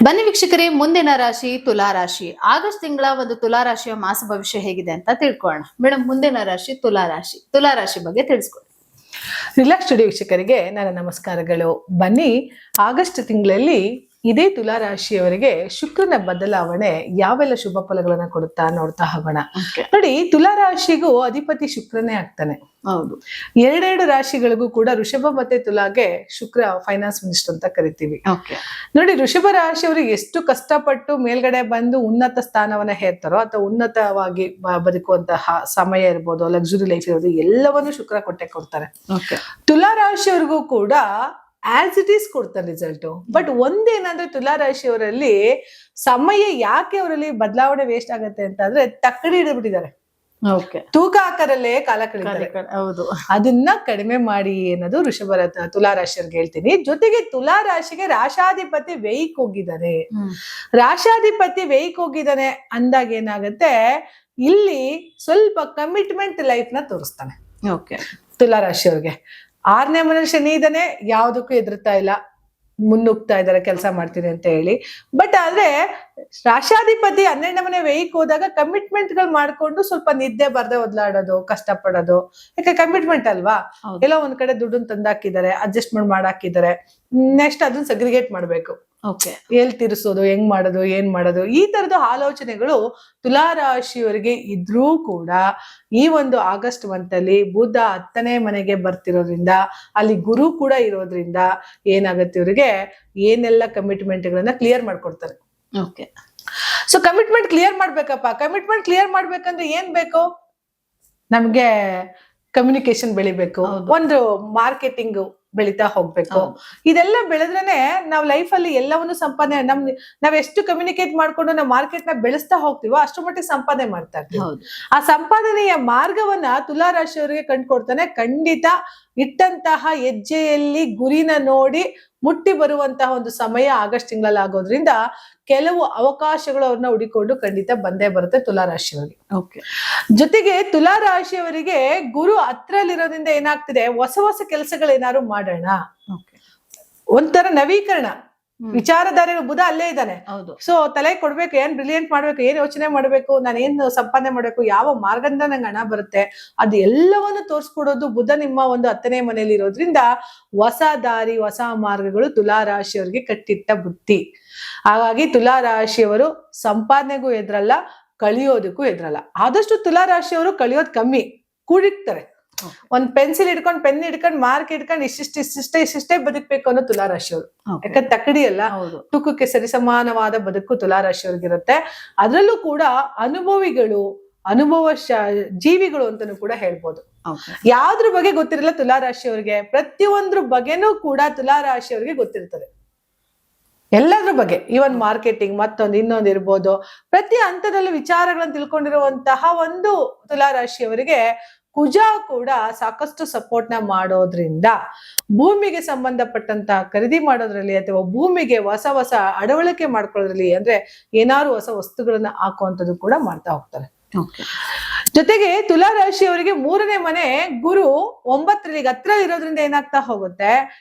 ಬನ್ನಿ ವೀಕ್ಷಕರೇ, ಮುಂದಿನ ರಾಶಿ ತುಲಾ ರಾಶಿ. ಆಗಸ್ಟ್ ತಿಂಗಳ ಒಂದು ತುಲಾ ರಾಶಿಯ ಮಾಸ ಭವಿಷ್ಯ ಹೇಗಿದೆ ಅಂತ ತಿಳ್ಕೊಳ್ಳೋಣ. ಮೇಡಮ್, ಮುಂದಿನ ರಾಶಿ ತುಲಾ ರಾಶಿ. ತುಲಾ ರಾಶಿ ಬಗ್ಗೆ ತಿಳಿಸ್ಕೊಡಿ. ರಿಲ್ಯಾಕ್ಸ್ ಸ್ಟುಡಿಯೋ ವೀಕ್ಷಕರಿಗೆ ನನ್ನ ನಮಸ್ಕಾರಗಳು. ಬನ್ನಿ, ಆಗಸ್ಟ್ ತಿಂಗಳಲ್ಲಿ ಇದೇ ತುಲಾ ರಾಶಿಯವರಿಗೆ ಶುಕ್ರನ ಬದಲಾವಣೆ ಯಾವೆಲ್ಲ ಶುಭ ಫಲಗಳನ್ನ ಕೊಡುತ್ತಾ ನೋಡ್ತಾ ಹೋಗೋಣ. ನೋಡಿ, ತುಲಾ ರಾಶಿಗೂ ಅಧಿಪತಿ ಶುಕ್ರನೇ ಆಗ್ತಾನೆ. ಹೌದು, ಎರಡೆರಡು ರಾಶಿಗಳಿಗೂ ಕೂಡ ಋಷಭ ಮತ್ತೆ ತುಲಾಗೆ ಶುಕ್ರ ಫೈನಾನ್ಸ್ ಮಿನಿಸ್ಟರ್ ಅಂತ ಕರಿತೀವಿ. ನೋಡಿ, ಋಷಭ ರಾಶಿಯವರು ಎಷ್ಟು ಕಷ್ಟಪಟ್ಟು ಮೇಲ್ಗಡೆ ಬಂದು ಉನ್ನತ ಸ್ಥಾನವನ್ನ ಹೇರ್ತಾರೋ ಅಥವಾ ಉನ್ನತವಾಗಿ ಬದುಕುವಂತಹ ಸಮಯ ಇರ್ಬೋದು, ಲಕ್ಸುರಿ ಲೈಫ್ ಇರ್ಬೋದು, ಎಲ್ಲವನ್ನೂ ಶುಕ್ರ ಕೊಡ್ತಾರೆ. ತುಲಾ ರಾಶಿಯವರಿಗೂ ಕೂಡ ಆಸ್ ಇಟ್ ಈಸ್ ಕೊಡ್ತಾರೆ ರಿಸಲ್ಟ್. ಬಟ್ ಒಂದೇನಂದ್ರೆ, ತುಲಾ ರಾಶಿಯವರಲ್ಲಿ ಸಮಯ ಯಾಕೆ ಅವರಲ್ಲಿ ಬದಲಾವಣೆ ವೇಸ್ಟ್ ಆಗತ್ತೆ ಅಂತ ಅಂದ್ರೆ, ತಕ್ಕಡಿ ಹಿಡಿದ್ಬಿಟ್ಟಿದ್ದಾರೆ. ತೂಕ ಹಾಕರಲ್ಲೇ ಕಾಲ ಕಳೀತಾರೆ. ಹೌದು, ಅದನ್ನ ಕಡಿಮೆ ಮಾಡಿ ಅನ್ನೋದು ತುಲಾ ರಾಶಿಯವ್ರಿಗೆ ಹೇಳ್ತೀನಿ. ಜೊತೆಗೆ ತುಲಾ ರಾಶಿಗೆ ರಾಶಾಧಿಪತಿ ವ್ಯಯಕ್ಕೆ ಹೋಗಿದ್ದಾನೆ. ರಾಶಾಧಿಪತಿ ವ್ಯಯಕ್ಕೆ ಹೋಗಿದ್ದಾನೆ ಅಂದಾಗ ಏನಾಗತ್ತೆ, ಇಲ್ಲಿ ಸ್ವಲ್ಪ ಕಮಿಟ್ಮೆಂಟ್ ಲೈಫ್ ನ ತೋರಿಸ್ತಾನೆ ತುಲಾ ರಾಶಿಯವ್ರಿಗೆ. 6ನೇ ಮನೇಲಿ ಶನಿ ಇದ್ದಾನೆ, ಯಾವ್ದಕ್ಕೂ ಎದುರ್ತಾ ಇಲ್ಲ, ಮುನ್ನುಗ್ತಾ ಇದಾರೆ ಕೆಲಸ ಮಾಡ್ತೀನಿ ಅಂತ ಹೇಳಿ. ಬಟ್ ಆದ್ರೆ ರಾಶಾಧಿಪತಿ 12ನೇ ಮನೆ ವ್ಯಯಕ್ಕೆ ಹೋದಾಗ ಕಮಿಟ್ಮೆಂಟ್ ಗಳು ಮಾಡ್ಕೊಂಡು ಸ್ವಲ್ಪ ನಿದ್ದೆ ಬರ್ದೆ ಒದ್ಲಾಡೋದು, ಕಷ್ಟಪಡೋದು. ಯಾಕೆ ಕಮಿಟ್ಮೆಂಟ್ ಅಲ್ವಾ, ಎಲ್ಲ ಒಂದ್ ಕಡೆ ದುಡ್ಡನ್ನ ತಂದಾಕಿದ್ದಾರೆ, ಅಡ್ಜಸ್ಟ್ಮೆಂಟ್ ಮಾಡಾಕಿದ್ದಾರೆ. ನೆಕ್ಸ್ಟ್ ಅದನ್ನ ಸಗ್ರಿಗೇಟ್ ಮಾಡ್ಬೇಕು. ಎಲ್ ತೀರಿಸೋದು, ಹೆಂಗ್ ಮಾಡೋದು, ಏನ್ ಮಾಡೋದು, ಈ ತರದ ಆಲೋಚನೆಗಳು ತುಲಾ ರಾಶಿಯವರಿಗೆ ಇದ್ರೂ ಕೂಡ ಈ ಒಂದು ಆಗಸ್ಟ್ ಮಂತ್ ಅಲ್ಲಿ ಬುಧ 10ನೇ ಮನೆಗೆ ಬರ್ತಿರೋದ್ರಿಂದ, ಅಲ್ಲಿ ಗುರು ಕೂಡ ಇರೋದ್ರಿಂದ ಏನಾಗತ್ತೆ, ಇವರಿಗೆ ಏನೆಲ್ಲ ಕಮಿಟ್ಮೆಂಟ್ ಗಳನ್ನ ಕ್ಲಿಯರ್ ಮಾಡ್ಕೊಡ್ತಾರೆ. ಸೊ ಕಮಿಟ್ಮೆಂಟ್ ಕ್ಲಿಯರ್ ಮಾಡ್ಬೇಕಪ್ಪ. ಕಮಿಟ್ಮೆಂಟ್ ಕ್ಲಿಯರ್ ಮಾಡ್ಬೇಕಂದ್ರೆ ಏನ್ ಬೇಕು, ನಮ್ಗೆ ಕಮ್ಯುನಿಕೇಶನ್ ಬೆಳಿಬೇಕು, ಒಂದು ಮಾರ್ಕೆಟಿಂಗ್ ಬೆಳಿತಾ ಹೋಗ್ಬೇಕು. ಇದೆಲ್ಲ ಬೆಳೆದ್ರೇನೆ ನಾವ್ ಲೈಫ್ ಅಲ್ಲಿ ಎಲ್ಲವನ್ನು ಸಂಪಾದನೆ, ನಾವ್ ಎಷ್ಟು ಕಮ್ಯುನಿಕೇಟ್ ಮಾಡ್ಕೊಂಡು ನಾವು ಮಾರ್ಕೆಟ್ ನ ಬೆಳೆಸ್ತಾ ಹೋಗ್ತೀವೋ ಅಷ್ಟು ಮಟ್ಟಿಗೆ ಸಂಪಾದನೆ ಮಾಡ್ತಾ ಇರ್ತೀವಿ. ಆ ಸಂಪಾದನೆಯ ಮಾರ್ಗವನ್ನ ತುಲಾ ರಾಶಿಯವರಿಗೆ ಕಂಡುಕೊಡ್ತಾನೆ. ಖಂಡಿತ ಇಟ್ಟಂತಹ ಹೆಜ್ಜೆಯಲ್ಲಿ ಗುರಿನ ನೋಡಿ ಮುಟ್ಟಿ ಬರುವಂತಹ ಒಂದು ಸಮಯ ಆಗಸ್ಟ್ ತಿಂಗಳಲ್ಲಿ ಆಗೋದ್ರಿಂದ ಕೆಲವು ಅವಕಾಶಗಳು ಅವ್ರನ್ನ ಹುಡಿಕೊಂಡು ಖಂಡಿತ ಬಂದೇ ಬರುತ್ತೆ ತುಲಾ ರಾಶಿಯವರಿಗೆ. ಜೊತೆಗೆ ತುಲಾ ರಾಶಿಯವರಿಗೆ ಗುರು ಹತ್ರಲ್ಲಿರೋದ್ರಿಂದ ಏನಾಗ್ತಿದೆ, ಹೊಸ ಹೊಸ ಕೆಲಸಗಳು ಏನಾದ್ರು ಮಾಡೋಣ, ಒಂಥರ ನವೀಕರಣ ವಿಚಾರಧಾರೆಗಳು. ಬುಧ ಅಲ್ಲೇ ಇದ್ದಾನೆ. ಸೊ ತಲೆ ಕೊಡ್ಬೇಕು, ಏನ್ ಬ್ರಿಲಿಯಂಟ್ ಮಾಡ್ಬೇಕು, ಏನ್ ಯೋಚನೆ ಮಾಡ್ಬೇಕು, ನಾನು ಏನ್ ಸಂಪಾದನೆ ಮಾಡ್ಬೇಕು, ಯಾವ ಮಾರ್ಗದಿಂದ ನಂಗೆ ಹಣ ಬರುತ್ತೆ, ಅದು ಎಲ್ಲವನ್ನು ತೋರ್ಸ್ಕೊಡೋದು ಬುಧ ನಿಮ್ಮ ಒಂದು 10ನೇ ಮನೆಯಲ್ಲಿ ಇರೋದ್ರಿಂದ ಹೊಸ ದಾರಿ, ಹೊಸ ಮಾರ್ಗಗಳು ತುಲಾ ರಾಶಿಯವರಿಗೆ ಕಟ್ಟಿಟ್ಟ ಬುತ್ತಿ. ಹಾಗಾಗಿ ತುಲಾ ರಾಶಿಯವರು ಸಂಪಾದನೆಗೂ ಎದುರಲ್ಲ, ಕಳಿಯೋದಕ್ಕೂ ಎದುರಲ್ಲ. ಆದಷ್ಟು ತುಲಾ ರಾಶಿಯವರು ಕಳಿಯೋದು ಕಮ್ಮಿ, ಕೂಡಿಡ್ತಾರೆ. ಒಂದ್ ಪೆನ್ಸಿಲ್ ಹಿಡ್ಕೊಂಡು, ಪೆನ್ ಹಿಡ್ಕೊಂಡು, ಮಾರ್ಕ್ ಹಿಡ್ಕೊಂಡು ಇಷ್ಟಿಷ್ಟೇ ಬದುಕ್ಬೇಕು ಅನ್ನೋ ತುಲಾ ರಾಶಿಯವರು. ಯಾಕಂದ್ರೆ ತಕಡಿ ಅಲ್ಲ, ತೂಕಕ್ಕೆ ಸರಿಸಮಾನವಾದ ಬದುಕು ತುಲಾ ರಾಶಿಯವ್ರಿಗಿರುತ್ತೆ. ಅದ್ರಲ್ಲೂ ಕೂಡ ಅನುಭವಿಗಳು, ಜೀವಿಗಳು ಅಂತಾನು ಕೂಡ ಹೇಳ್ಬೋದು. ಯಾವ್ದ್ರ ಬಗ್ಗೆ ಗೊತ್ತಿರಲ್ಲ ತುಲಾ ರಾಶಿಯವ್ರಿಗೆ, ಪ್ರತಿಯೊಂದ್ರ ಬಗ್ಗೆನೂ ಕೂಡ ತುಲಾ ರಾಶಿಯವ್ರಿಗೆ ಗೊತ್ತಿರ್ತದೆ. ಎಲ್ಲದ್ರ ಬಗ್ಗೆ, ಈವನ್ ಮಾರ್ಕೆಟಿಂಗ್, ಮತ್ತೊಂದು ಇನ್ನೊಂದು ಇರ್ಬೋದು, ಪ್ರತಿ ಹಂತದಲ್ಲೂ ವಿಚಾರಗಳನ್ನ ತಿಳ್ಕೊಂಡಿರುವಂತಹ ಒಂದು ತುಲಾ ರಾಶಿಯವರಿಗೆ ಕುಜ ಕೂಡ ಸಾಕಷ್ಟು ಸಪೋರ್ಟ್ ನ ಮಾಡೋದ್ರಿಂದ ಭೂಮಿಗೆ ಸಂಬಂಧಪಟ್ಟಂತ ಖರೀದಿ ಮಾಡೋದ್ರಲ್ಲಿ ಅಥವಾ ಭೂಮಿಗೆ ಹೊಸ ಹೊಸ ಅಡವಳಿಕೆ ಮಾಡ್ಕೊಳ್ಳೋದ್ರಲ್ಲಿ, ಅಂದ್ರೆ ಏನಾದ್ರು ಹೊಸ ವಸ್ತುಗಳನ್ನ ಹಾಕುವಂಥದ್ದು ಕೂಡ ಮಾಡ್ತಾ ಹೋಗ್ತಾರೆ. ಜೊತೆಗೆ ತುಲಾ ರಾಶಿಯವರಿಗೆ 3ನೇ ಮನೆ ಗುರು 9ರಲ್ಲಿ ಹತ್ರ ಇರೋದ್ರಿಂದ ಏನಾಗ್ತಾ ಹೋಗುತ್ತೆ,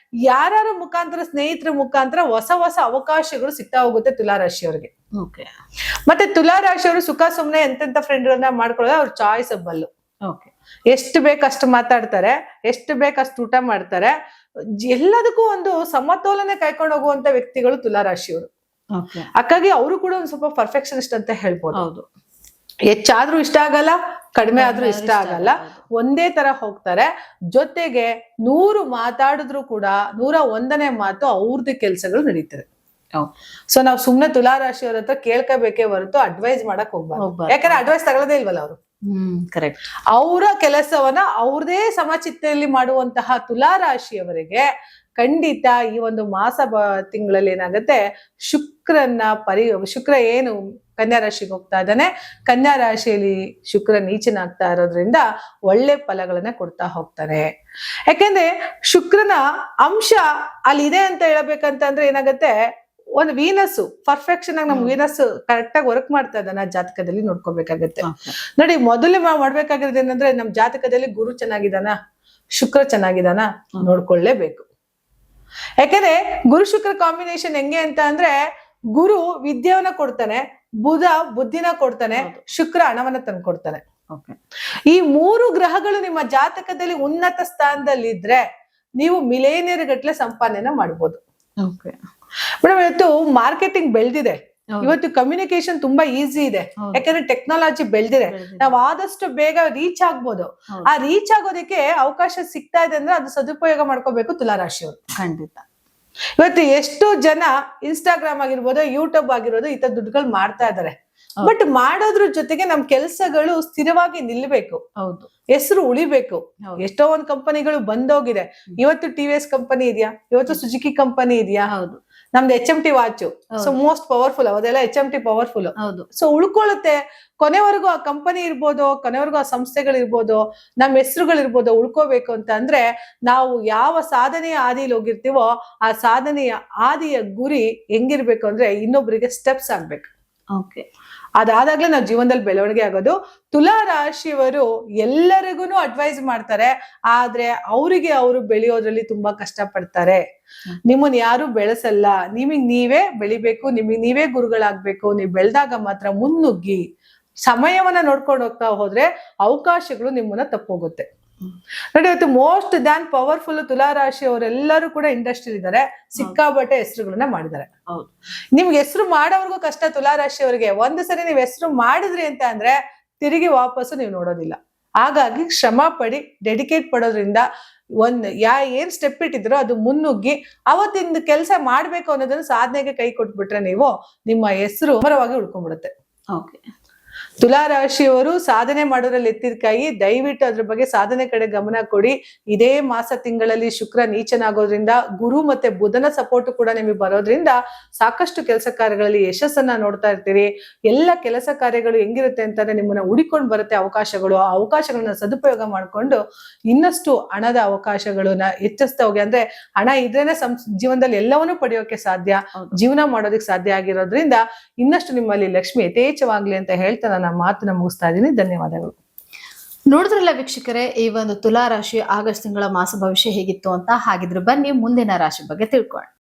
ಯಾರ ಮುಖಾಂತರ, ಸ್ನೇಹಿತರ ಮುಖಾಂತರ ಹೊಸ ಹೊಸ ಅವಕಾಶಗಳು ಸಿಗ್ತಾ ಹೋಗುತ್ತೆ ತುಲಾ ರಾಶಿಯವರಿಗೆ. ಮತ್ತೆ ತುಲಾ ರಾಶಿಯವರು ಸುಖ ಸುಮ್ನೆ ಎಂತೆಂತ ಫ್ರೆಂಡ್ಗಳನ್ನ ಮಾಡ್ಕೊಳ್ಳೋದು ಅವ್ರ ಚಾಯ್ಸ್ ಅಬ್ಬಲ್ಲು. ಎಷ್ಟು ಬೇಕಷ್ಟು ಮಾತಾಡ್ತಾರೆ, ಎಷ್ಟು ಬೇಕಷ್ಟು ಊಟ ಮಾಡ್ತಾರೆ, ಎಲ್ಲದಕ್ಕೂ ಒಂದು ಸಮತೋಲನೆ ಕಾಯ್ಕೊಂಡು ಹೋಗುವಂತ ವ್ಯಕ್ತಿಗಳು ತುಲಾ ರಾಶಿಯವರು. ಹಾಗಾಗಿ ಅವರು ಕೂಡ ಒಂದ್ ಸ್ವಲ್ಪ ಪರ್ಫೆಕ್ಷನಿಸ್ಟ್ ಅಂತ ಹೇಳ್ಬೋದು. ಹೆಚ್ಚಾದ್ರೂ ಇಷ್ಟ ಆಗಲ್ಲ, ಕಡಿಮೆ ಆದ್ರೂ ಇಷ್ಟ ಆಗಲ್ಲ, ಒಂದೇ ತರ ಹೋಗ್ತಾರೆ. ಜೊತೆಗೆ 100 ಮಾತಾಡಿದ್ರು ಕೂಡ 101ನೇ ಮಾತು ಅವ್ರದ್ದು ಕೆಲಸಗಳು ನಡೀತದೆ. ಸೊ ನಾವ್ ಸುಮ್ನೆ ತುಲಾ ರಾಶಿಯವ್ರ ಹತ್ರ ಕೇಳ್ಕೋಬೇಕೇ ಹೊರತು ಅಡ್ವೈಸ್ ಮಾಡಕ್ ಹೋಗ್ಬಾರ್ದು. ಯಾಕಂದ್ರೆ ಅಡ್ವೈಸ್ ತಗೊಳ್ಳೋದೇ ಇಲ್ವಲ್ಲ ಅವರು. ಕರೆಕ್ಟ್. ಅವರ ಕೆಲಸವನ್ನ ಅವ್ರದೇ ಸಮಚಿತ್ತದಲ್ಲಿ ಮಾಡುವಂತಹ ತುಲಾ ರಾಶಿಯವರಿಗೆ ಖಂಡಿತ ಈ ಒಂದು ಮಾಸ ತಿಂಗಳಲ್ಲಿ ಏನಾಗುತ್ತೆ, ಶುಕ್ರ ಏನು ಕನ್ಯಾ ರಾಶಿಗೆ ಹೋಗ್ತಾ ಇದ್ದಾನೆ, ಕನ್ಯಾ ರಾಶಿಯಲ್ಲಿ ಶುಕ್ರ ನೀಚನಾಗ್ತಾ ಇರೋದ್ರಿಂದ ಒಳ್ಳೆ ಫಲಗಳನ್ನ ಕೊಡ್ತಾ ಹೋಗ್ತಾನೆ. ಯಾಕೆಂದ್ರೆ ಶುಕ್ರನ ಅಂಶ ಅಲ್ಲಿ ಇದೆ ಅಂತ ಹೇಳ್ಬೇಕಂತಂದ್ರೆ ಏನಾಗತ್ತೆ, ಒಂದು ವೀನಸ್ ಪರ್ಫೆಕ್ಷನ್ ಆಗಿ ನಮ್ ವೀನಸ್ ಕರೆಕ್ಟ್ ಆಗಿ ವರ್ಕ್ ಮಾಡ್ತಾ ಇದ್ದಾನ ಜಾತಕದಲ್ಲಿ ನೋಡ್ಕೋಬೇಕಾಗತ್ತೆ. ನೋಡಿ, ಮೊದಲೇ ಮಾಡ್ಬೇಕಾಗಿರೋದು ಏನಂದ್ರೆ, ನಮ್ ಜಾತಕದಲ್ಲಿ ಗುರು ಚೆನ್ನಾಗಿದ್ದಾನ, ಶುಕ್ರ ಚೆನ್ನಾಗಿದ್ದಾನ ನೋಡ್ಕೊಳ್ಳೇಬೇಕು. ಯಾಕಂದ್ರೆ ಗುರು ಶುಕ್ರ ಕಾಂಬಿನೇಷನ್ ಹೆಂಗೆ ಅಂತ ಅಂದ್ರೆ, ಗುರು ವಿದ್ಯೆಯನ್ನ ಕೊಡ್ತಾನೆ, ಬುಧ ಬುದ್ಧಿನ ಕೊಡ್ತಾನೆ, ಶುಕ್ರ ಹಣವನ್ನ ತಂದು ಕೊಡ್ತಾನೆ. ಈ 3 ಗ್ರಹಗಳು ನಿಮ್ಮ ಜಾತಕದಲ್ಲಿ ಉನ್ನತ ಸ್ಥಾನದಲ್ಲಿದ್ರೆ ನೀವು ಮಿಲೇನಿಯರ್ ಗಟ್ಲೆ ಸಂಪಾದನೆ ಮಾಡ್ಬೋದು. ಮೇಡಮ್, ಇವತ್ತು ಮಾರ್ಕೆಟಿಂಗ್ ಬೆಳೆದಿದೆ, ಇವತ್ತು ಕಮ್ಯುನಿಕೇಶನ್ ತುಂಬಾ ಈಸಿ ಇದೆ, ಯಾಕಂದ್ರೆ ಟೆಕ್ನಾಲಜಿ ಬೆಳೆದಿದೆ. ನಾವ್ ಆದಷ್ಟು ಬೇಗ ರೀಚ್ ಆಗ್ಬೋದು. ಆ ರೀಚ್ ಆಗೋದಕ್ಕೆ ಅವಕಾಶ ಸಿಗ್ತಾ ಇದೆ ಅಂದ್ರೆ ಅದು ಸದುಪಯೋಗ ಮಾಡ್ಕೋಬೇಕು ತುಲಾರಾಶಿಯವರು. ಖಂಡಿತ. ಇವತ್ತು ಎಷ್ಟೋ ಜನ ಇನ್ಸ್ಟಾಗ್ರಾಮ್ ಆಗಿರ್ಬೋದು, ಯೂಟ್ಯೂಬ್ ಆಗಿರೋದು ಈ ತರ ದುಡ್ಡುಗಳು ಮಾಡ್ತಾ ಇದಾರೆ. ಬಟ್ ಮಾಡೋದ್ರ ಜೊತೆಗೆ ನಮ್ ಕೆಲ್ಸಗಳು ಸ್ಥಿರವಾಗಿ ನಿಲ್ಬೇಕು, ಹೌದು, ಹೆಸರು ಉಳಿಬೇಕು. ಎಷ್ಟೋ ಒಂದ್ ಕಂಪನಿಗಳು ಬಂದೋಗಿದೆ. ಇವತ್ತು TVS ಕಂಪನಿ ಇದೆಯಾ, ಇವತ್ತು ಸುಜುಕಿ ಕಂಪನಿ ಇದೆಯಾ, ಹೌದು, ನಮ್ದು HMT watch so most powerful, ಅದೆಲ್ಲ HMT ಪವರ್ಫುಲ್. ಹೌದು. ಸೊ ಉಳ್ಕೊಳ್ಳುತ್ತೆ. ಕೊನೆವರೆಗೂ ಆ ಕಂಪನಿ ಇರ್ಬೋದು, ಕೊನೆವರೆಗೂ ಆ ಸಂಸ್ಥೆಗಳಿರ್ಬೋದು, ನಮ್ಮ ಹೆಸರುಗಳಿರ್ಬೋದು ಉಳ್ಕೋಬೇಕು ಅಂತ ಅಂದ್ರೆ ನಾವು ಯಾವ ಸಾಧನೆಯ ಹಾದಿಯಲ್ಲಿ ಹೋಗಿರ್ತೀವೋ ಆ ಸಾಧನೆಯ ಹಾದಿಯ ಗುರಿ ಹೆಂಗಿರ್ಬೇಕು ಅಂದ್ರೆ ಇನ್ನೊಬ್ಬರಿಗೆ ಸ್ಟೆಪ್ಸ್ ಆಗ್ಬೇಕು. ಅದಾದಾಗ್ಲೇ ನಾವು ಜೀವನದಲ್ಲಿ ಬೆಳವಣಿಗೆ ಆಗೋದು. ತುಲಾ ರಾಶಿಯವರು ಎಲ್ಲರಿಗೂ ಅಡ್ವೈಸ್ ಮಾಡ್ತಾರೆ, ಆದ್ರೆ ಅವರಿಗೆ ಅವರು ಬೆಳೆಯೋದ್ರಲ್ಲಿ ತುಂಬಾ ಕಷ್ಟ ಪಡ್ತಾರೆ. ನಿಮ್ಮನ್ನ ಯಾರು ಬೆಳೆಸಲ್ಲ, ನಿಮಗ್ ನೀವೇ ಬೆಳಿಬೇಕು, ನಿಮಗ್ ನೀವೇ ಗುರುಗಳಾಗ್ಬೇಕು. ನೀವು ಬೆಳೆದಾಗ ಮಾತ್ರ ಮುನ್ನುಗ್ಗಿ ಸಮಯವನ್ನ ನೋಡ್ಕೊಂಡು ಹೋಗ್ತಾ ಹೋದ್ರೆ ಅವಕಾಶಗಳು ನಿಮ್ಮನ್ನ ತಪ್ಪೋಗುತ್ತೆ. ನೋಡಿ, ಇವತ್ತು ಮೋಸ್ಟ್ ದ್ಯಾನ್ ಪವರ್ಫುಲ್ ತುಲಾ ರಾಶಿ ಅವರೆಲ್ಲರೂ ಕೂಡ ಇಂಡಸ್ಟ್ರಿ ಇದ್ದಾರೆ, ಸಿಕ್ಕಾಬಟ್ಟೆ ಹೆಸರುಗಳನ್ನ ಮಾಡಿದ್ದಾರೆ. ನಿಮ್ಗೆ ಹೆಸರು ಮಾಡೋರ್ಗೂ ಕಷ್ಟ. ತುಲಾ ರಾಶಿ ಅವರಿಗೆ ಒಂದ್ ಸರಿ ನೀವ್ ಹೆಸರು ಮಾಡಿದ್ರಿ ಅಂತ ಅಂದ್ರೆ ತಿರುಗಿ ವಾಪಸ್ಸು ನೀವು ನೋಡೋದಿಲ್ಲ. ಹಾಗಾಗಿ ಶ್ರಮ ಪಡಿ, ಡೆಡಿಕೇಟ್ ಪಡೋದ್ರಿಂದ ಏನ್ ಸ್ಟೆಪ್ ಇಟ್ಟಿದ್ರೋ ಅದು ಮುನ್ನುಗ್ಗಿ ಅವತ್ತಿಂದ ಕೆಲಸ ಮಾಡ್ಬೇಕು ಅನ್ನೋದನ್ನ ಸಾಧನೆಗೆ ಕೈ ಕೊಟ್ಬಿಟ್ರೆ ನೀವು ನಿಮ್ಮ ಹೆಸರು ಅಮರವಾಗಿ ಉಳ್ಕೊಂಡ್ಬಿಡುತ್ತೆ. ತುಲಾ ರಾಶಿಯವರು ಸಾಧನೆ ಮಾಡೋದ್ರಲ್ಲಿ ಎತ್ತಿದ ಕೈ. ದಯವಿಟ್ಟು ಅದ್ರ ಬಗ್ಗೆ ಸಾಧನೆ ಕಡೆ ಗಮನ ಕೊಡಿ. ಇದೇ ಮಾಸ ತಿಂಗಳಲ್ಲಿ ಶುಕ್ರ ನೀಚನಾಗೋದ್ರಿಂದ ಗುರು ಮತ್ತೆ ಬುಧನ ಸಪೋರ್ಟ್ ಕೂಡ ನಿಮಗೆ ಬರೋದ್ರಿಂದ ಸಾಕಷ್ಟು ಕೆಲಸ ಕಾರ್ಯಗಳಲ್ಲಿ ಯಶಸ್ಸನ್ನ ನೋಡ್ತಾ ಇರ್ತೀರಿ. ಎಲ್ಲ ಕೆಲಸ ಕಾರ್ಯಗಳು ಹೆಂಗಿರುತ್ತೆ ಅಂತಂದ್ರೆ ನಿಮ್ಮನ್ನ ಹುಡಿಕೊಂಡು ಬರುತ್ತೆ ಅವಕಾಶಗಳು. ಆ ಅವಕಾಶಗಳನ್ನ ಸದುಪಯೋಗ ಮಾಡ್ಕೊಂಡು ಇನ್ನಷ್ಟು ಹಣದ ಅವಕಾಶಗಳನ್ನ ಹೆಚ್ಚಿಸ್ತಾ ಹೋಗಿ. ಅಂದ್ರೆ ಹಣ ಇದ್ರೇನೆ ಜೀವನದಲ್ಲಿ ಎಲ್ಲವನ್ನೂ ಪಡೆಯೋಕೆ ಸಾಧ್ಯ, ಜೀವನ ಮಾಡೋದಕ್ಕೆ ಸಾಧ್ಯ ಆಗಿರೋದ್ರಿಂದ ಇನ್ನಷ್ಟು ನಿಮ್ಮಲ್ಲಿ ಲಕ್ಷ್ಮಿ ಯಥೇಚ್ಛವಾಗ್ಲಿ ಅಂತ ಹೇಳ್ತಾ ನನ್ನ ಮಾತನ್ನ ಮುಗಿಸ್ತಾ ಇದ್ದೀನಿ. ಧನ್ಯವಾದಗಳು. ನೋಡಿದ್ರಲ್ಲ ವೀಕ್ಷಕರೇ, ಈ ಒಂದು ತುಲಾ ರಾಶಿ ಆಗಸ್ಟ್ ತಿಂಗಳ ಮಾಸ ಭವಿಷ್ಯ ಹೇಗಿತ್ತು ಅಂತ. ಹಾಗಿದ್ರೆ ಬನ್ನಿ ಮುಂದಿನ ರಾಶಿ ಬಗ್ಗೆ ತಿಳ್ಕೊಳ್ಳೋಣ.